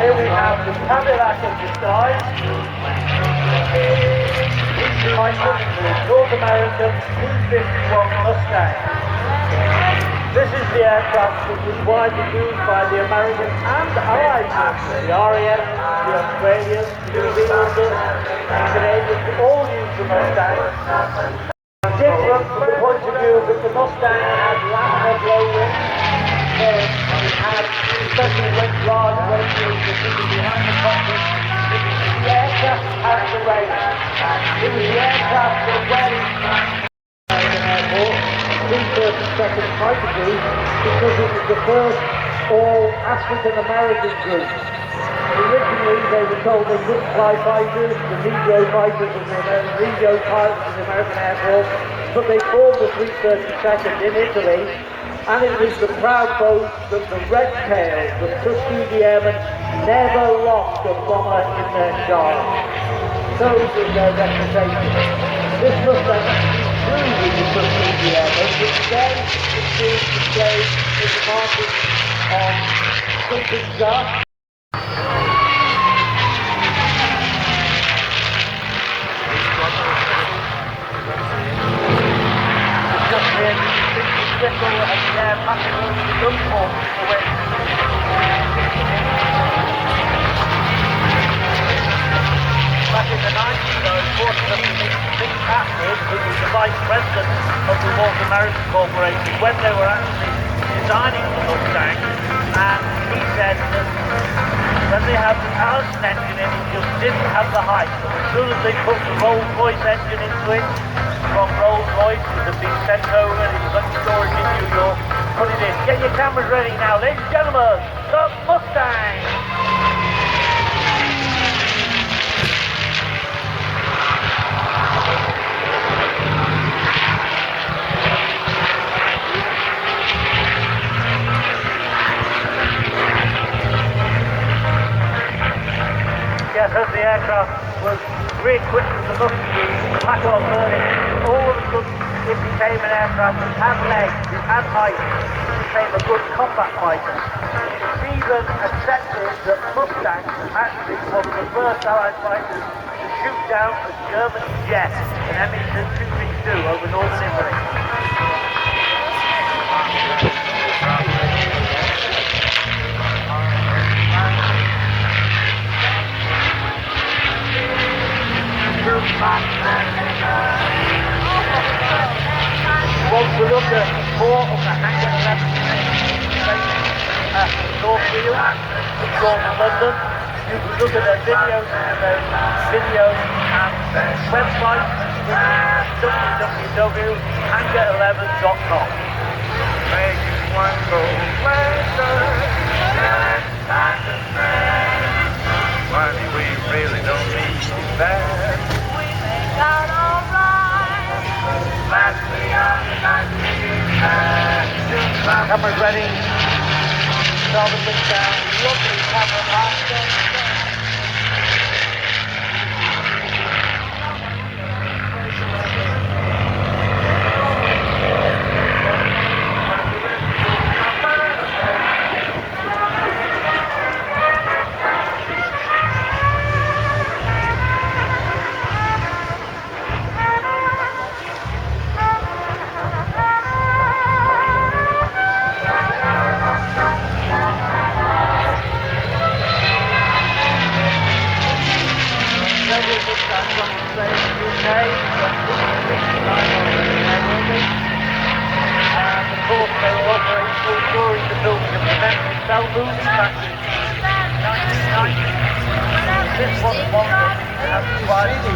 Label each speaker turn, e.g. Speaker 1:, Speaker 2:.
Speaker 1: Here we have the Cadillac of the side. North American P-51D Mustang. This is the aircraft that was widely used by the Americans and Allied forces. The RAF, the Australians, the New Zealanders, the Canadians all used the Mustang. Different from the point of view that the Mustang had laminar blow wings. It had especially when large radios that could be behind the cockpit. It was the aircraft had the range. It was the aircraft that went airport, 332nd Fighter Group, because it was the first all-African American group. Originally they were told they couldn't fly fighters, the Negro fighters and the Negro pilots of the American Air Force, but they formed the 332nd in Italy, and it was the proud boast that the Red Tails, the Tuskegee Airmen, never lost a bomber in their charge. So was their reputation. This Mustang flew with the Tuskegee Airmen, but today it seems to stay in the market of Jumpin Jacques. Back in the 90s, unfortunately, Dick Catford, who was the vice president of the North American Corporation, when they were actually designing the Mustang, and he said that when they had the Allison engine in, it just didn't have the height. So as soon as they put the Rolls-Royce engine into it, from Rolls-Royce, it had been sent over, and it was on storage in New York, put it in. Get your cameras ready now, ladies and gentlemen, the Mustang! Yes, as the aircraft was re-equipped with the Mustang, Packard burning, all of a sudden it became an aircraft that had legs, it had height, it became a good combat fighter. It's even accepted that Mustang actually was the first Allied fighters to shoot down a German jet, an Mi-232 over northern Italy. Want to look at more of the Hangar 11 Northfield, it's all in London. You can look at their videos and website, www.hangar11.com. Make one go later, we really don't need that. Cameras ready. Start the lift down. Lovely camera master. During the building of the Memphis Bell movie back in 1990. This was one of the